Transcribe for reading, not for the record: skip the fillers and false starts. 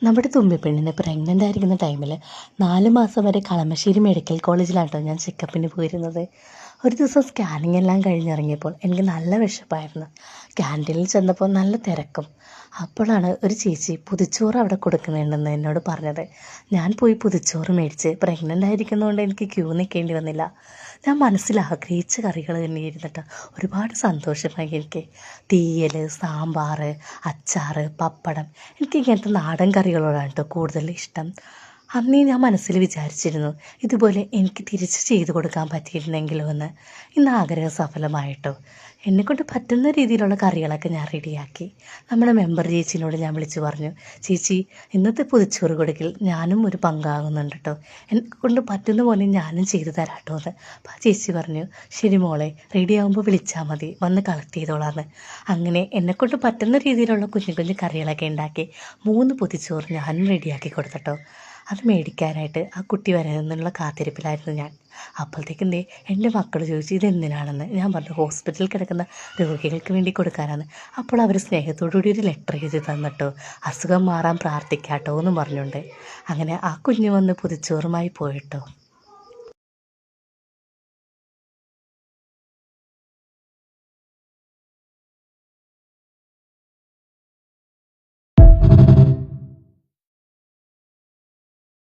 നമ്മുടെ തുമ്പിപ്പെണ്ണിന് പ്രഗ്നൻ്റ് ആയിരിക്കുന്ന ടൈമിൽ 4 മാസം വരെ കളമശ്ശേരി മെഡിക്കൽ കോളേജിലാണ് കേട്ടോ ഞാൻ ചെക്കപ്പിന് പോയിരുന്നത്. ഒരു ദിവസം സ്കാനിങ് എല്ലാം കഴിഞ്ഞിറങ്ങിയപ്പോൾ എനിക്ക് നല്ല വിശപ്പായിരുന്നു. ക്യാൻറ്റീനിൽ ചെന്നപ്പോൾ നല്ല തിരക്കും. അപ്പോഴാണ് ഒരു ചേച്ചി പൊതിച്ചോറ് അവിടെ കൊടുക്കുന്നുണ്ടെന്ന് എന്നോട് പറഞ്ഞത്. ഞാൻ പോയി പൊതിച്ചോറ് മേടിച്ച് പ്രഗ്നൻ്റ് ആയിരിക്കുന്നതുകൊണ്ട് എനിക്ക് ക്യൂ നിൽക്കേണ്ടി വന്നില്ല. ഞാൻ മനസ്സിൽ ആഗ്രഹിച്ച കറികൾ തന്നെ ഇരുന്നിട്ട് ഒരുപാട് സന്തോഷമായി. എനിക്ക് തീയൽ, സാമ്പാർ, അച്ചാർ, പപ്പടം, എനിക്ക് ഇങ്ങനത്തെ നാടൻ കറികളോടാണ് കേട്ടോ കൂടുതൽ ഇഷ്ടം. അന്നേ ഞാൻ മനസ്സിൽ വിചാരിച്ചിരുന്നു ഇതുപോലെ എനിക്ക് തിരിച്ച് ചെയ്തു കൊടുക്കാൻ പറ്റിയിരുന്നെങ്കിലോ എന്ന്. ഇന്ന് ആഗ്രഹം സഫലമായിട്ടോ. എന്നെക്കൊണ്ട് പറ്റുന്ന രീതിയിലുള്ള കറികളൊക്കെ ഞാൻ റെഡിയാക്കി. നമ്മുടെ മെമ്പർ ചേച്ചിനോട് ഞാൻ വിളിച്ചു പറഞ്ഞു, ചേച്ചി ഇന്നത്തെ പൊതിച്ചോറ് കൊടുക്കൽ ഞാനും ഒരു പങ്കാകുന്നുണ്ട് കേട്ടോ, എന്നെക്കൊണ്ട് പറ്റുന്ന പോലെ ഞാനും ചെയ്തു തരാട്ടോ എന്ന്. അപ്പോൾ ആ ചേച്ചി പറഞ്ഞു, ശരി മോളെ, റെഡി ആകുമ്പോൾ വിളിച്ചാൽ മതി, വന്ന് കളക്ട് ചെയ്തോളാന്ന്. അങ്ങനെ എന്നെക്കൊണ്ട് പറ്റുന്ന രീതിയിലുള്ള കുഞ്ഞു കുഞ്ഞു കറികളൊക്കെ ഉണ്ടാക്കി 3 പൊതിച്ചോറ് ഞാനും റെഡിയാക്കി കൊടുത്തട്ടോ. അത് മേടിക്കാനായിട്ട് ആ കുട്ടി വരാനുള്ള കാത്തിരിപ്പിലായിരുന്നു ഞാൻ. അപ്പോഴത്തേക്കും എൻ്റെ മക്കൾ ചോദിച്ചു ഇതെന്തിനാണെന്ന്. ഞാൻ പറഞ്ഞു ഹോസ്പിറ്റലിൽ കിടക്കുന്ന രോഗികൾക്ക് വേണ്ടി കൊടുക്കാനാണ്. അപ്പോൾ അവർ സ്നേഹത്തോടുകൂടി ഒരു ലെറ്റർ എഴുതി തന്നിട്ടോ, അസുഖം മാറാൻ പ്രാർത്ഥിക്കാട്ടോ എന്നും പറഞ്ഞുകൊണ്ട്. അങ്ങനെ ആ കുഞ്ഞ് വന്ന് പൊതിച്ചോറുമായി പോയിട്ടോ.